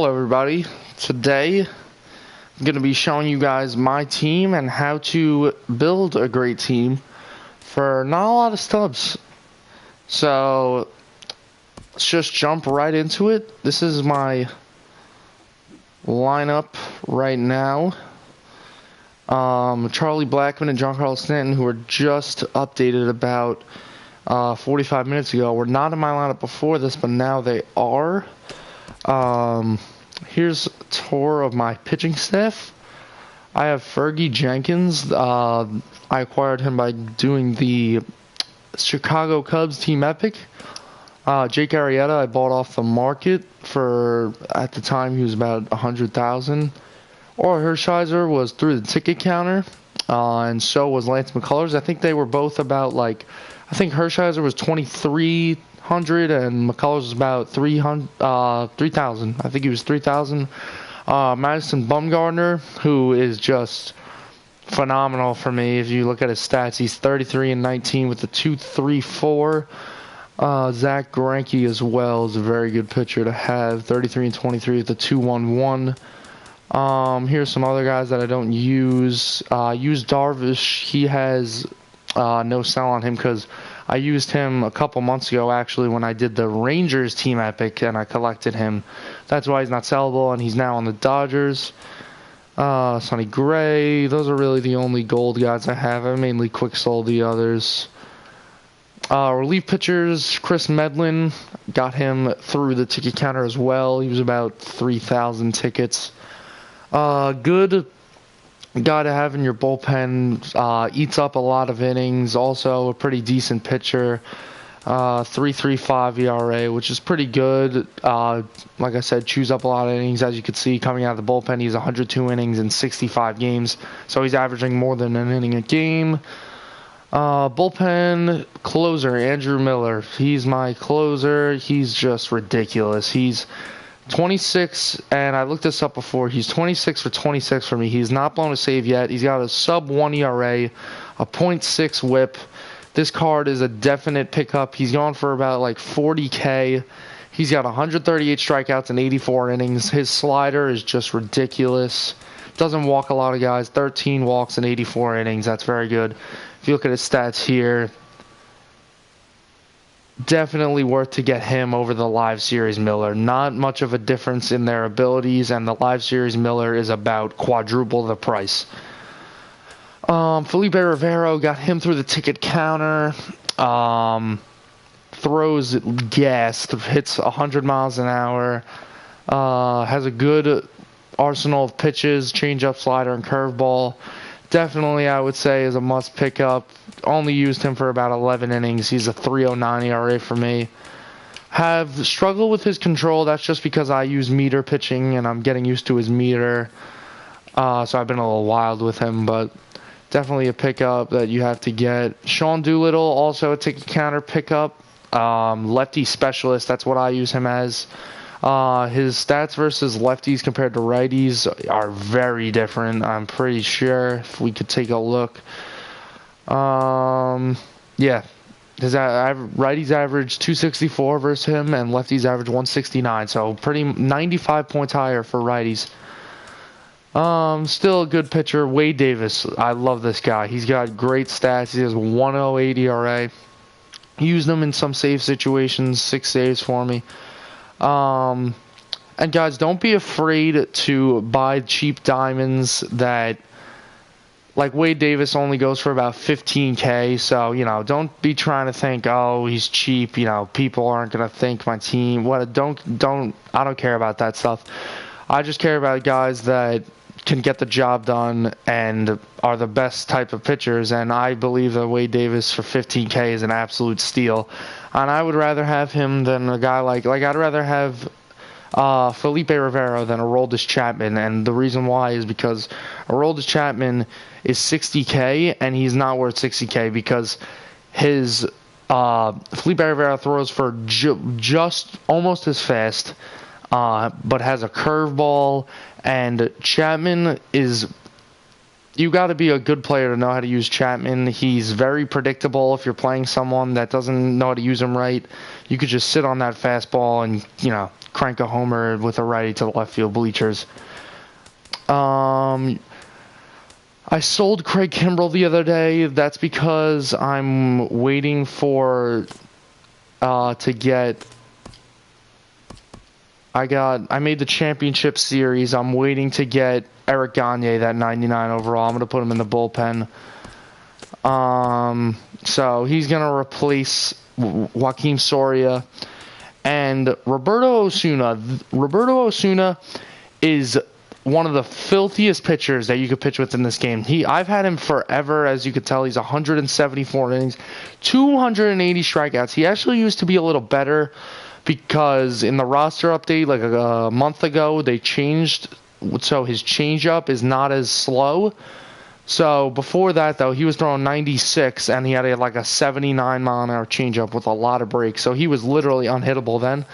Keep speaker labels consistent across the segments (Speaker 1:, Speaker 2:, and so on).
Speaker 1: Hello everybody. Today I'm going to be showing you guys my team and how to build a great team for not a lot of stubs. So let's just jump right into it. This is my lineup right now. Charlie Blackmon and Giancarlo Stanton, who were just updated about 45 minutes ago, were not in my lineup before this, but now they are. Here's a tour of my pitching staff. I have Fergie Jenkins. I acquired him by doing the Chicago Cubs Team Epic. Jake Arrieta I bought off the market for, at the time, he was about $100,000. Or Hershiser was through the ticket counter, and so was Lance McCullers. I think they were both about, like, I think Hershiser was $2,300 and McCullers was about $3,000. I think he was $3,000. Madison Bumgarner, who is just phenomenal for me. If you look at his stats, he's 33-19 with the 2.34. Zach Greinke as well is a very good pitcher to have, 33-23 with the 2.11. Here's some other guys that I don't use. Use Darvish. He has no sell on him because I used him a couple months ago, actually, when I did the Rangers Team Epic, and I collected him. That's why he's not sellable, and he's now on the Dodgers. Sonny Gray. Those are really the only gold guys I have. I mainly quick sold the others. Relief pitchers, Chris Medlin. Got him through the ticket counter as well. He was about 3,000 tickets. Good guy to have in your bullpen. Eats up a lot of innings. Also a pretty decent pitcher. 3.35 ERA, which is pretty good. Like I said, chews up a lot of innings. As you can see, coming out of the bullpen, he's 102 innings in 65 games. So he's averaging more than an inning a game. Bullpen closer, Andrew Miller. He's my closer. He's just ridiculous. He's 26, and I looked this up before. He's 26 for 26 for me. He's not blown a save yet. He's got a sub-1 ERA, a .6 whip. This card is a definite pickup. He's gone for about like 40K. He's got 138 strikeouts and 84 innings. His slider is just ridiculous. Doesn't walk a lot of guys. 13 walks and 84 innings. That's very good. If you look at his stats here, definitely worth to get him over the Live Series Miller. Not much of a difference in their abilities, and the Live Series Miller is about quadruple the price. Felipe Rivero, got him through the ticket counter. Throws gas, hits 100 miles an hour. Has a good arsenal of pitches, changeup, slider, and curveball. Definitely, I would say, is a must pick up. Only used him for about 11 innings. He's a 3.09 ERA for me. Have struggled with his control. That's just because I use meter pitching, and I'm getting used to his meter. So I've been a little wild with him, but definitely a pickup that you have to get. Sean Doolittle, also a ticket counter pickup. Lefty specialist, that's what I use him as. His stats versus lefties compared to righties are very different, I'm pretty sure. If we could take a look. Yeah. His righties average 264 versus him, and lefties average 169. So pretty 95 points higher for righties. Still a good pitcher. Wade Davis. I love this guy. He's got great stats. He has 1.08 ERA. Used him in some save situations. 6 saves for me. And guys, don't be afraid to buy cheap diamonds that, like, Wade Davis only goes for about 15K, so, you know, don't be trying to think, oh, he's cheap, you know, people aren't going to think my team, I don't care about that stuff. I just care about guys that can get the job done and are the best type of pitchers, and I believe that Wade Davis for 15K is an absolute steal. And I would rather have him than a guy like I'd rather have Felipe Rivero than Aroldis Chapman. And the reason why is because Aroldis Chapman is 60K, and he's not worth 60K because his Felipe Rivero throws for just almost as fast, but has a curveball, and Chapman is... You got to be a good player to know how to use Chapman. He's very predictable. If you're playing someone that doesn't know how to use him right, you could just sit on that fastball and, you know, crank a homer with a righty to the left field bleachers. I sold Craig Kimbrell the other day. That's because I'm waiting for to get. I made the championship series. I'm waiting to get Eric Gagne, that 99 overall. I'm gonna put him in the bullpen. So he's gonna replace Joaquim Soria and Roberto Osuna. Roberto Osuna is one of the filthiest pitchers that you could pitch with in this game. I've had him forever, as you could tell. He's 174 innings, 280 strikeouts. He actually used to be a little better because in the roster update, like a month ago, they changed, so his changeup is not as slow. So before that, though, he was throwing 96, and he had like a 79-mile-an-hour changeup with a lot of breaks. So he was literally unhittable then,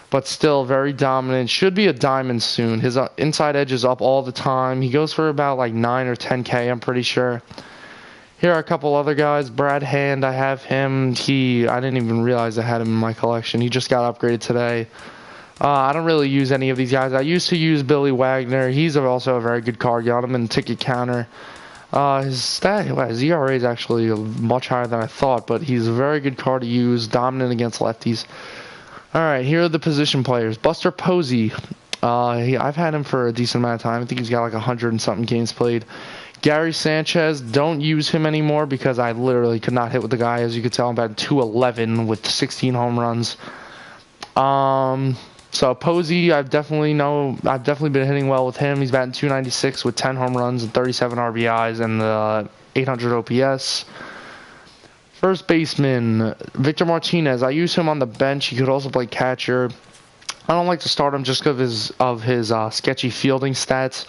Speaker 1: but still very dominant. Should be a diamond soon. His inside edge is up all the time. He goes for about like 9 or 10K, I'm pretty sure. Here are a couple other guys. Brad Hand, I have him. I didn't even realize I had him in my collection. He just got upgraded today. I don't really use any of these guys. I used to use Billy Wagner. He's also a very good card. Got him in ticket counter. His ERA is actually much higher than I thought, but he's a very good card to use, dominant against lefties. All right, here are the position players. Buster Posey. I've had him for a decent amount of time. I think he's got like 100 and something games played. Gary Sanchez, don't use him anymore because I literally could not hit with the guy. As you could tell, I'm about 211 with 16 home runs. So Posey, I've definitely been hitting well with him. He's batting 296 with 10 home runs and 37 RBIs and 800 OPS. First baseman, Victor Martinez. I use him on the bench. He could also play catcher. I don't like to start him just because of his sketchy fielding stats,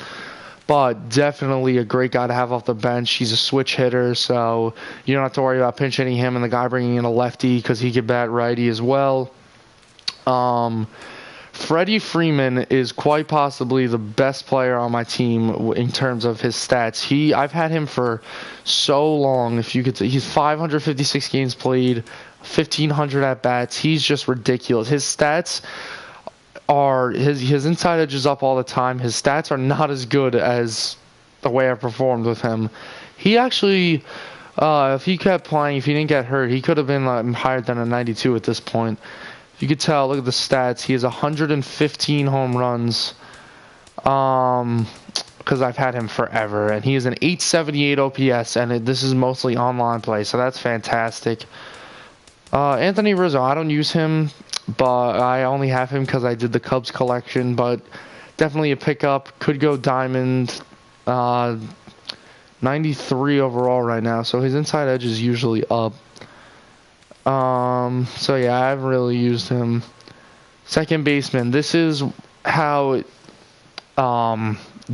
Speaker 1: but definitely a great guy to have off the bench. He's a switch hitter, so you don't have to worry about pinch hitting him and the guy bringing in a lefty because he could bat righty as well. Freddie Freeman is quite possibly the best player on my team in terms of his stats. I've had him for so long. If you could, he's 556 games played, 1,500 at bats. He's just ridiculous. His stats are his inside edge is up all the time. His stats are not as good as the way I performed with him. He actually, if he kept playing, if he didn't get hurt, he could have been higher than a 92 at this point. You could tell, look at the stats. He has 115 home runs because I've had him forever. And he is an 878 OPS, and this is mostly online play, so that's fantastic. Anthony Rizzo, I don't use him, but I only have him because I did the Cubs collection, but definitely a pickup. Could go diamond. 93 overall right now, so his inside edge is usually up. So yeah, I haven't really used him. Second baseman. This is how you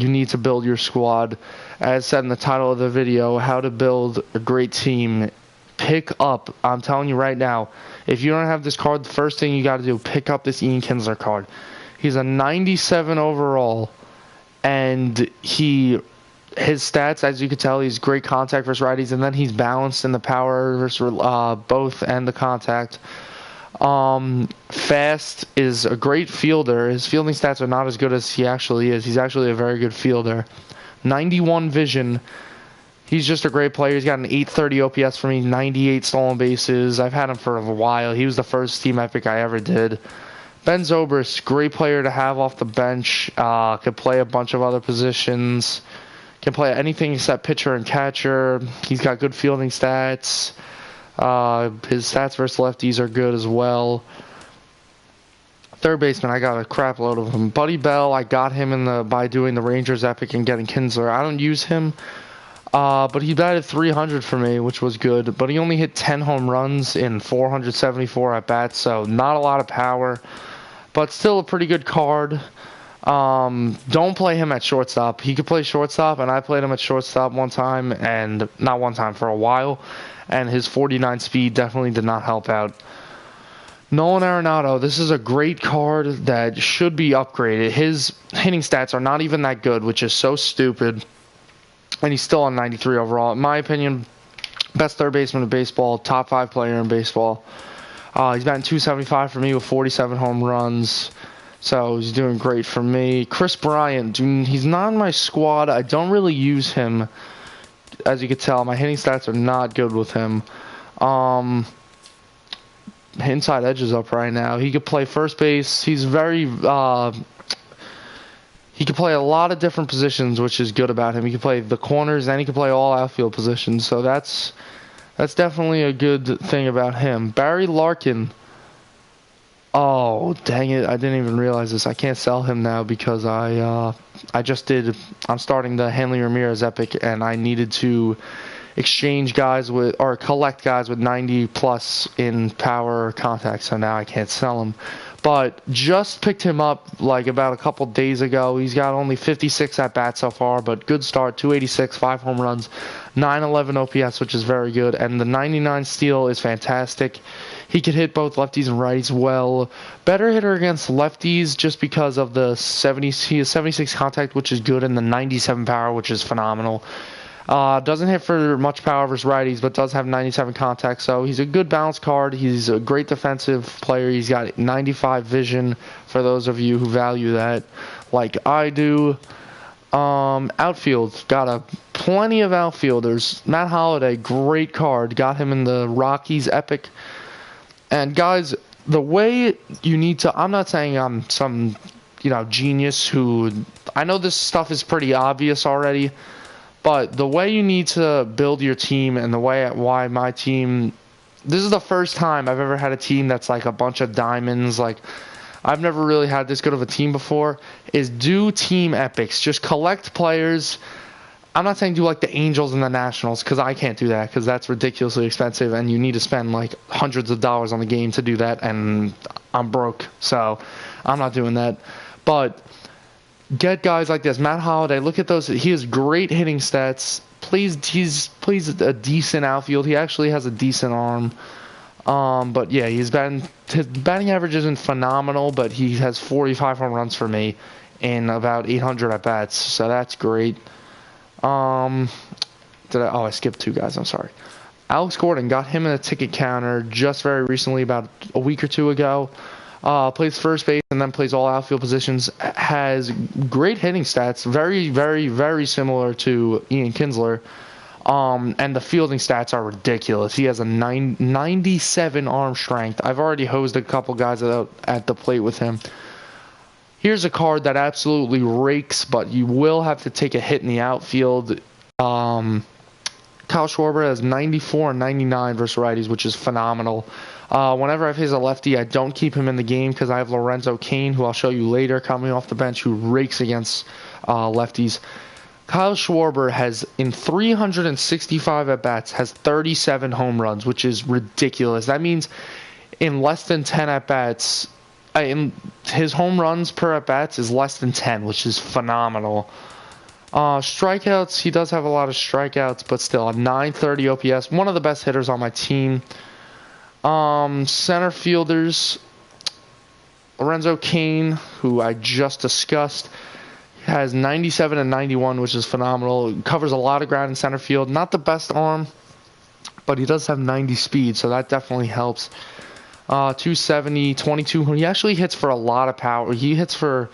Speaker 1: need to build your squad. As said in the title of the video, how to build a great team. Pick up. I'm telling you right now, if you don't have this card, the first thing you got to do, pick up this Ian Kinsler card. He's a 97 overall, and his stats, as you can tell, he's great contact versus righties, and then he's balanced in the power versus both and the contact. Fast is a great fielder. His fielding stats are not as good as he actually is. He's actually a very good fielder. 91 vision. He's just a great player. He's got an 830 OPS for me, 98 stolen bases. I've had him for a while. He was the first team epic I ever did. Ben Zobrist, great player to have off the bench. Could play a bunch of other positions. Can play anything except pitcher and catcher. He's got good fielding stats. His stats versus lefties are good as well. Third baseman, I got a crap load of him. Buddy Bell, I got him by doing the Rangers epic and getting Kinsler. I don't use him, but he batted 300 for me, which was good. But he only hit 10 home runs in 474 at bats, so not a lot of power, but still a pretty good card. Don't play him at shortstop. He could play shortstop, and I played him at shortstop one time, and not one time, for a while, and his 49 speed definitely did not help out. Nolan Arenado, this is a great card that should be upgraded. His hitting stats are not even that good, which is so stupid, and he's still on 93 overall. In my opinion, best third baseman in baseball, top 5 player in baseball. He's batting 275 for me with 47 home runs. So he's doing great for me. Chris Bryant, he's not in my squad. I don't really use him. As you can tell, my hitting stats are not good with him. Inside edge is up right now. He could play first base. He's very he can play a lot of different positions, which is good about him. He can play the corners and he can play all outfield positions. So that's definitely a good thing about him. Barry Larkin. Oh, dang it. I didn't even realize this. I can't sell him now because I'm starting the Hanley Ramirez Epic, and I needed to exchange guys with, or collect guys with 90 plus in power contact, so now I can't sell him. But just picked him up like about a couple days ago. He's got only 56 at bats so far, but good start. 286, 5 home runs, 911 OPS, which is very good, and the 99 steal is fantastic. He could hit both lefties and righties well. Better hitter against lefties just because of the 70. He has 76 contact, which is good, and the 97 power, which is phenomenal. Doesn't hit for much power versus righties, but does have 97 contact, so he's a good balance card. He's a great defensive player. He's got 95 vision for those of you who value that, like I do. Outfield, got plenty of outfielders. Matt Holliday, great card. Got him in the Rockies Epic. And guys, the way you need to, I'm not saying I'm some, genius who, I know this stuff is pretty obvious already, but the way you need to build your team and the way why my team, this is the first time I've ever had a team that's like a bunch of diamonds. Like, I've never really had this good of a team before, is do team epics. Just collect players. I'm not saying do like the Angels and the Nationals, because I can't do that, because that's ridiculously expensive, and you need to spend like hundreds of dollars on the game to do that, and I'm broke, so I'm not doing that. But get guys like this. Matt Holliday, look at those. He has great hitting stats. He's a decent outfield. He actually has a decent arm. But yeah, his batting average isn't phenomenal, but he has 45 home runs for me in about 800 at bats, so that's great. I skipped 2 guys, I'm sorry. Alex Gordon, got him in a ticket counter just very recently, about a week or 2 ago. Plays first base and then plays all outfield positions. Has great hitting stats, very, very, very similar to Ian Kinsler. And the fielding stats are ridiculous. He has a 97 arm strength. I've already hosed a couple guys at the plate with him. Here's a card that absolutely rakes, but you will have to take a hit in the outfield. Kyle Schwarber has 94 and 99 versus righties, which is phenomenal. Whenever I face a lefty, I don't keep him in the game because I have Lorenzo Cain, who I'll show you later, coming off the bench, who rakes against lefties. Kyle Schwarber has, in 365 at-bats, has 37 home runs, which is ridiculous. That means in less than 10 at-bats, his home runs per at-bats is less than 10, which is phenomenal. Strikeouts, he does have a lot of strikeouts, but still, a 930 OPS, one of the best hitters on my team. Center fielders, Lorenzo Cain, who I just discussed, has 97 and 91, which is phenomenal. Covers a lot of ground in center field. Not the best arm, but he does have 90 speed, so that definitely helps. 270, 22. He actually hits for a lot of power. He hits a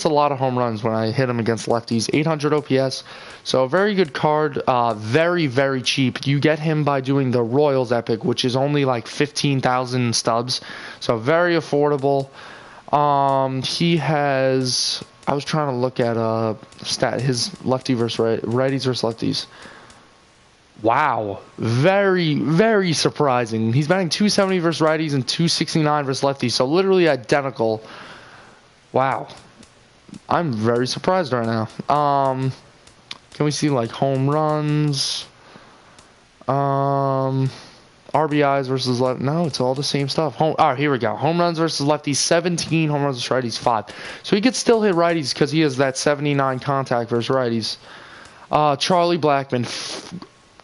Speaker 1: lot of home runs when I hit him against lefties. 800 OPS. So a very good card. Very, very cheap. You get him by doing the Royals Epic, which is only like 15,000 stubs. So very affordable. He has, I was trying to look at his lefty versus righties versus lefties. Wow. Very, very surprising. He's batting 270 versus righties and 269 versus lefties, so literally identical. Wow. I'm very surprised right now. Can we see like home runs? RBIs versus left. No, it's all the same stuff. Here we go. Home runs versus lefties, 17. Home runs versus righties, 5. So he could still hit righties because he has that 79 contact versus righties. Charlie Blackmon,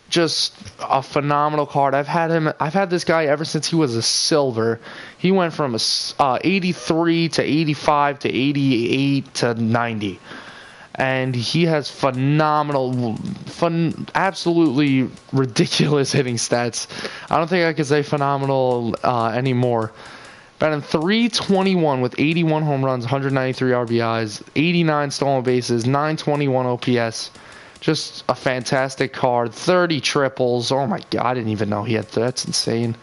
Speaker 1: just a phenomenal card. I've had this guy ever since he was a silver. He went from 83 to 85 to 88 to 90. And he has absolutely ridiculous hitting stats. I don't think I could say phenomenal anymore. batting 321 with 81 home runs, 193 RBIs, 89 stolen bases, 921 OPS. Just a fantastic card. 30 triples. Oh my god, I didn't even know he had that's insane.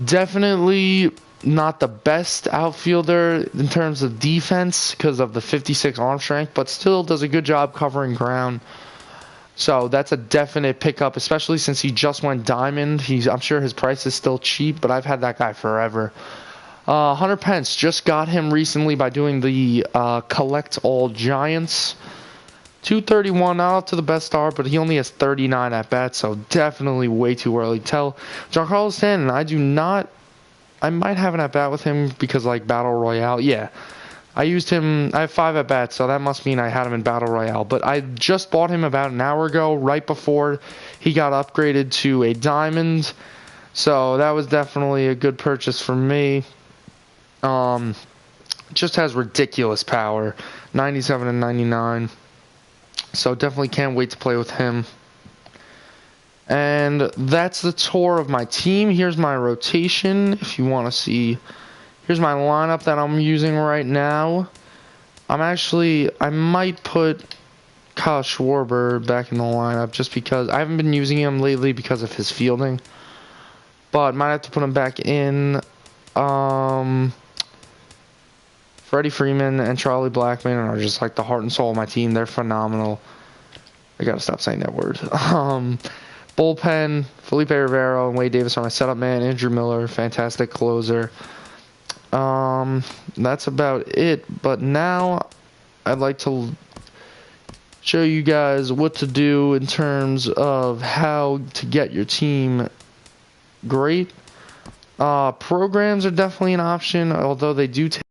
Speaker 1: Definitely not the best outfielder in terms of defense because of the 56 arm strength, but still does a good job covering ground. So that's a definite pickup, especially since he just went diamond. I'm sure his price is still cheap, but I've had that guy forever. Hunter Pence just got him recently by doing the Collect All Giants. 231, not up to the best start, but he only has 39 at bats, so definitely way too early to tell. Giancarlo Stanton, I might have an at bat with him because like Battle Royale. Yeah, I used him. I have 5 at bats, so that must mean I had him in Battle Royale. But I just bought him about an hour ago, right before he got upgraded to a diamond. So that was definitely a good purchase for me. Just has ridiculous power, 97 and 99. So definitely can't wait to play with him. And that's the tour of my team. Here's my rotation, if you want to see. Here's my lineup that I'm using right now. I might put Kyle Schwarber back in the lineup just because I haven't been using him lately because of his fielding. But might have to put him back in. Freddie Freeman and Charlie Blackmon are just like the heart and soul of my team. They're phenomenal. I gotta stop saying that word. Bullpen, Felipe Rivero and Wade Davis are my setup man. Andrew Miller, fantastic closer. That's about it. But now I'd like to show you guys what to do in terms of how to get your team great. Programs are definitely an option, although they do take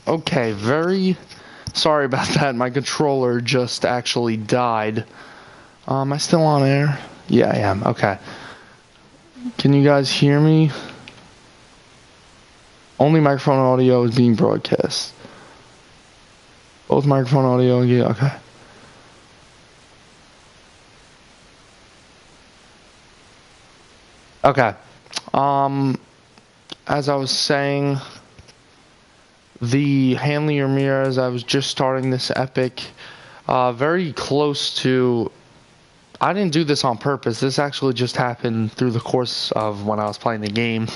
Speaker 1: Okay, very sorry about that. My controller just actually died. Am I still on air? Yeah, I am. Okay. Can you guys hear me? Only microphone audio is being broadcast. Both microphone audio, yeah, okay. Okay. As I was saying, the Hanley Ramirez, I was just starting this epic. Very close to... I didn't do this on purpose. This actually just happened through the course of when I was playing the game.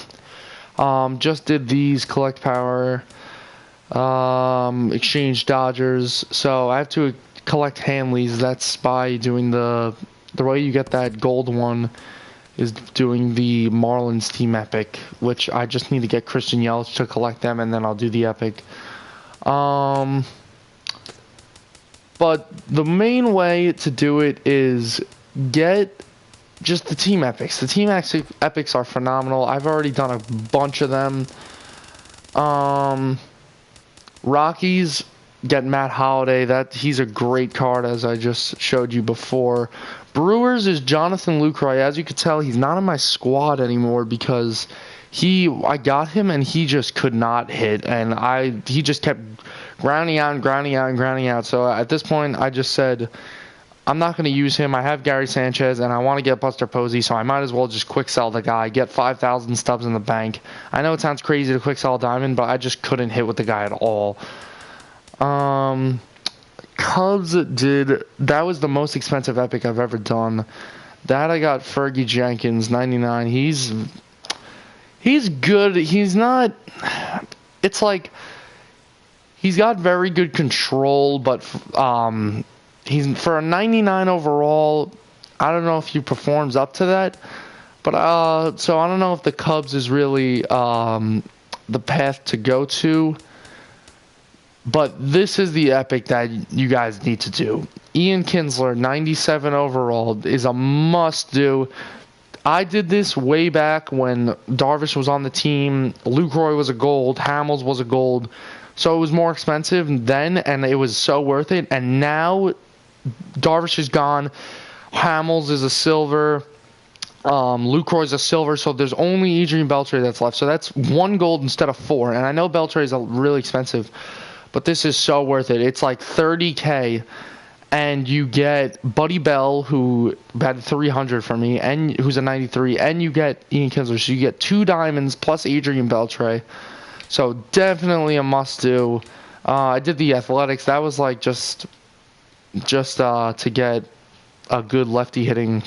Speaker 1: Just did these collect power, exchange Dodgers. So I have to collect Hanleys. That's by doing the way you get that gold one is doing the Marlins team epic, which I just need to get Christian Yelich to collect them, and then I'll do the epic. But the main way to do it is get just the team epics. The team epics are phenomenal. I've already done a bunch of them. Rockies, get Matt Holliday. He's a great card, as I just showed you before. Brewers is Jonathan Lucroy. As you can tell, he's not in my squad anymore because I got him and he just could not hit, and he just kept grounding out. So at this point, I just said, I'm not going to use him. I have Gary Sanchez, and I want to get Buster Posey, so I might as well just quick sell the guy, get 5,000 stubs in the bank. I know it sounds crazy to quick sell a diamond, but I just couldn't hit with the guy at all. Cubs that was the most expensive epic I've ever done. That I got Fergie Jenkins, 99. He's He's good. He's not. It's like he's got very good control, but he's for a 99 overall. I don't know if he performs up to that, but so I don't know if the Cubs is really the path to go to. But this is the epic that you guys need to do. Ian Kinsler, 97 overall, is a must-do. I did this way back when Darvish was on the team. Lucroy was a gold. Hamels was a gold. So it was more expensive then, and it was so worth it. And now Darvish is gone. Hamels is a silver. Lucroy is a silver. So there's only Adrian Beltre that's left. So that's 1 gold instead of 4. And I know Beltre is really expensive, but this is so worth it. It's like $30K. And you get Buddy Bell, who batted 300 for me, and who's a 93, and you get Ian Kinsler. So you get 2 diamonds plus Adrian Beltre. So definitely a must-do. I did the Athletics. That was like just to get a good lefty hitting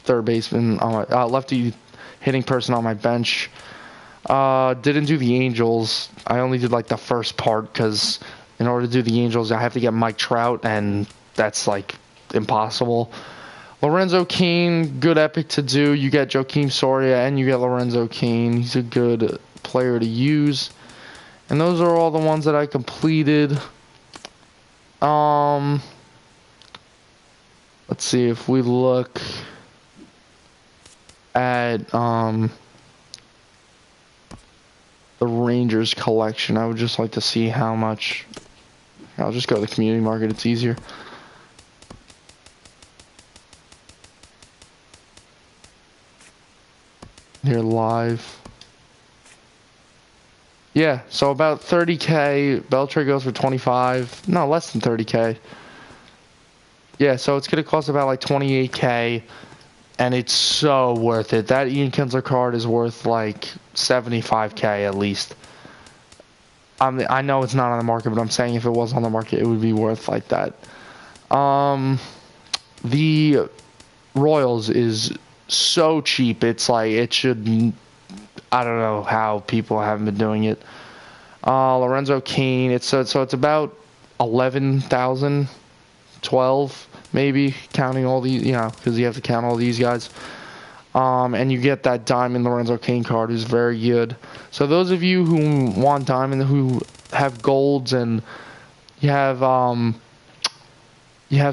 Speaker 1: third baseman on my lefty hitting person on my bench. Didn't do the Angels. I only did like the first part because in order to do the Angels, I have to get Mike Trout, and that's like impossible. Lorenzo Cain, good epic to do. You get Joakim Soria and you get Lorenzo Cain. He's a good player to use. And those are all the ones that I completed. Let's see if we look at the Rangers collection. I would just like to see how much. I'll just go to the community market. It's easier. Here live. Yeah, so about 30K. Beltre goes for 25. No, less than 30K. Yeah, so it's going to cost about like 28K. And it's so worth it. That Ian Kinsler card is worth like 75K at least. I know it's not on the market, but I'm saying if it was on the market, it would be worth like that. The Royals is so cheap. It's like it should. I don't know how people haven't been doing it. Lorenzo Cain. So it's about 11,000, 12 maybe, counting all these. Because you have to count all these guys. And you get that Diamond Lorenzo Cain card, who's very good. So those of you who want Diamond, who have golds, and you have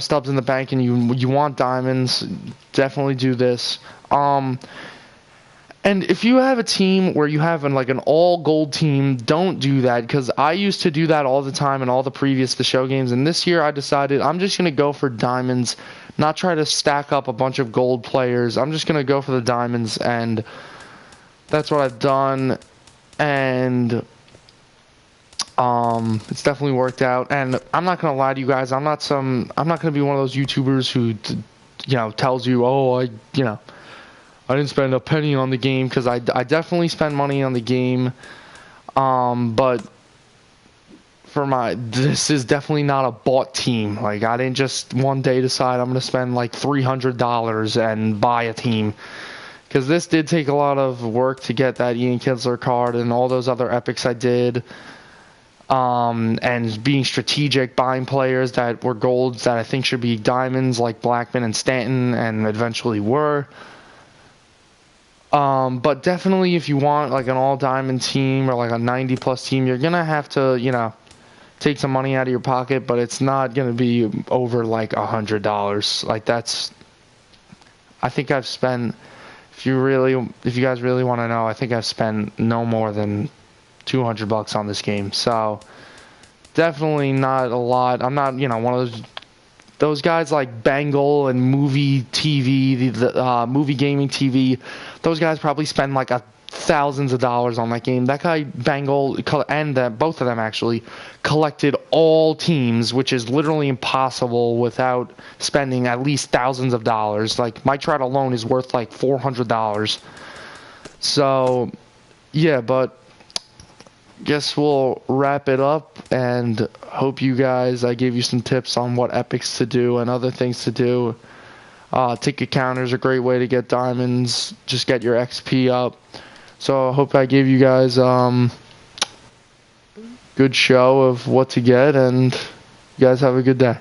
Speaker 1: stubs in the bank, and you want diamonds, definitely do this. And if you have a team where you have like an all gold team, don't do that, because I used to do that all the time in all the previous The Show games. And this year I decided I'm just gonna go for diamonds, not try to stack up a bunch of gold players. I'm just gonna go for the diamonds, and that's what I've done. And it's definitely worked out. And I'm not gonna lie to you guys. I'm not gonna be one of those YouTubers who, tells you, oh, I didn't spend a penny on the game, because I definitely spend money on the game. But this is definitely not a bought team. Like, I didn't just one day decide I'm gonna spend like $300 and buy a team. Because this did take a lot of work to get that Ian Kinsler card and all those other epics I did. And being strategic, buying players that were golds that I think should be diamonds, like Blackmon and Stanton, and eventually were. But definitely if you want like an all-diamond team or like a 90-plus team, you're going to have to, take some money out of your pocket, but it's not going to be over like $100. Like I think I've spent, if you guys really want to know, I think I've spent no more than $200 on this game. So definitely not a lot. I'm not, one of those guys like Bengal and Movie TV, the Movie Gaming TV. Those guys probably spend like thousands of dollars on that game. That guy Bengal and both of them actually collected all teams, which is literally impossible without spending at least thousands of dollars. Like Mike Trout alone is worth like $400. So yeah, but guess we'll wrap it up, and hope you guys, I gave you some tips on what epics to do and other things to do. Ticket counters are a great way to get diamonds. Just get your XP up. So I hope I gave you guys good show of what to get, and you guys have a good day.